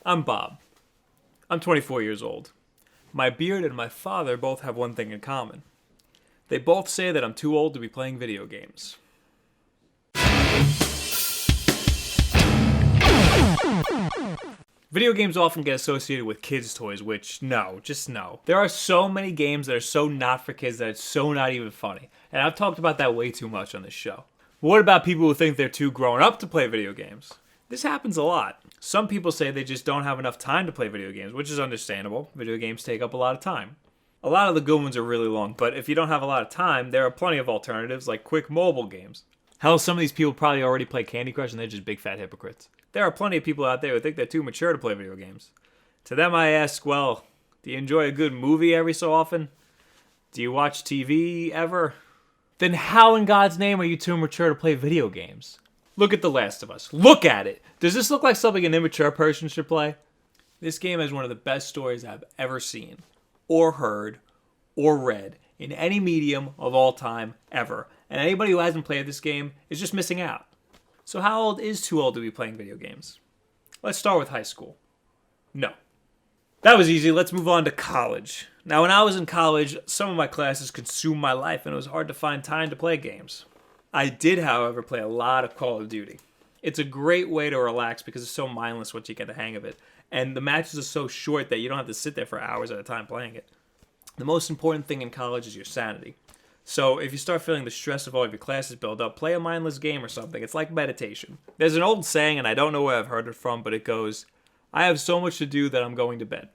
I'm Bob. I'm 24 years old. My beard and my father both have one thing in common. They both say that I'm too old to be playing video games. Video games often get associated with kids' toys, which, no, just no. There are so many games that are so not for kids that it's so not even funny. And I've talked about that way too much on this show. But what about people who think they're too grown up to play video games? This happens a lot. Some people say they just don't have enough time to play video games, which is understandable. Video games take up a lot of time. A lot of the good ones are really long, but if you don't have a lot of time, there are plenty of alternatives like quick mobile games. Hell, some of these people probably already play Candy Crush and they're just big fat hypocrites. There are plenty of people out there who think they're too mature to play video games. To them I ask, well, do you enjoy a good movie every so often? Do you watch TV ever? Then how in God's name are you too mature to play video games? Look at The Last of Us. Look at it! Does this look like something an immature person should play? This game has one of the best stories I've ever seen, or heard, or read, in any medium of all time, ever. And anybody who hasn't played this game is just missing out. So how old is too old to be playing video games? Let's start with high school. No. That was easy. Let's move on to college. Now, when I was in college, some of my classes consumed my life, and it was hard to find time to play games. I did, however, play a lot of Call of Duty. It's a great way to relax because it's so mindless once you get the hang of it. And the matches are so short that you don't have to sit there for hours at a time playing it. The most important thing in college is your sanity. So if you start feeling the stress of all of your classes build up, play a mindless game or something. It's like meditation. There's an old saying, and I don't know where I've heard it from, but it goes, I have so much to do that I'm going to bed.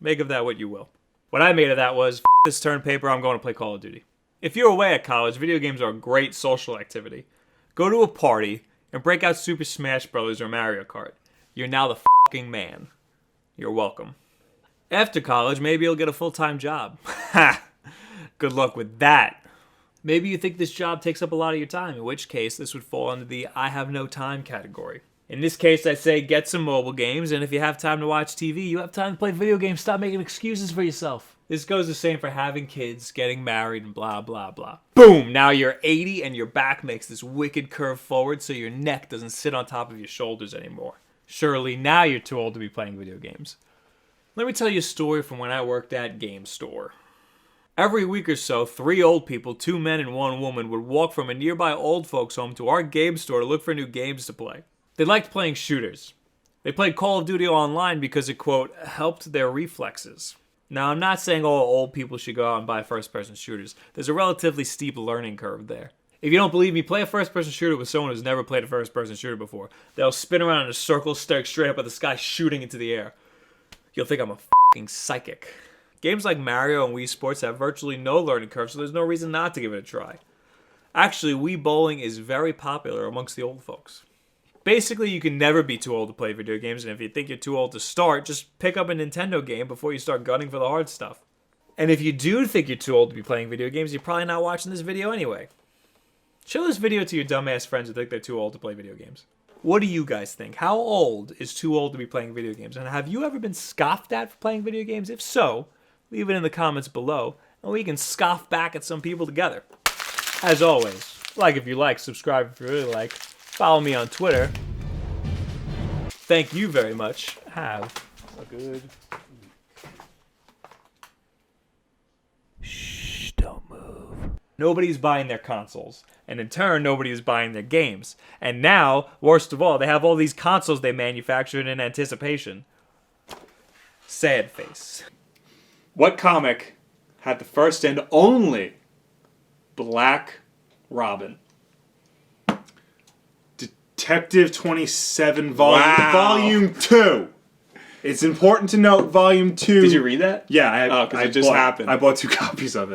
Make of that what you will. What I made of that was, this term paper, I'm going to play Call of Duty. If you're away at college, video games are a great social activity. Go to a party and break out Super Smash Bros. Or Mario Kart. You're now the fucking man. You're welcome. After college, maybe you'll get a full-time job. Ha! Good luck with that. Maybe you think this job takes up a lot of your time, in which case this would fall under the I have no time category. In this case, I say get some mobile games, and if you have time to watch TV, you have time to play video games. Stop making excuses for yourself. This goes the same for having kids, getting married, and blah, blah, blah. Boom! Now you're 80 and your back makes this wicked curve forward so your neck doesn't sit on top of your shoulders anymore. Surely now you're too old to be playing video games. Let me tell you a story from when I worked at Game Store. Every week or so, 3 old people, 2 men and 1 woman, would walk from a nearby old folks' home to our game store to look for new games to play. They liked playing shooters. They played Call of Duty online because it, quote, helped their reflexes. Now, I'm not saying all old people should go out and buy first-person shooters. There's a relatively steep learning curve there. If you don't believe me, play a first-person shooter with someone who's never played a first-person shooter before. They'll spin around in a circle, stare straight up at the sky, shooting into the air. You'll think I'm a fucking psychic. Games like Mario and Wii Sports have virtually no learning curve, so there's no reason not to give it a try. Actually, Wii Bowling is very popular amongst the old folks. Basically, you can never be too old to play video games, and if you think you're too old to start, just pick up a Nintendo game before you start gunning for the hard stuff. And if you do think you're too old to be playing video games, you're probably not watching this video anyway. Show this video to your dumbass friends who think they're too old to play video games. What do you guys think? How old is too old to be playing video games? And have you ever been scoffed at for playing video games? If so, leave it in the comments below, and we can scoff back at some people together. As always, like if you like, subscribe if you really like, follow me on Twitter. Thank you very much. Have a good week. Shh, don't move. Nobody's buying their consoles, and in turn, nobody is buying their games. And now, worst of all, they have all these consoles they manufactured in anticipation. Sad face. What comic had the first and only Black Robin? Detective 27 Volume 2. It's important to note Volume 2. Did you read that? Yeah, Oh, 'cause it just happened. I bought 2 copies of it.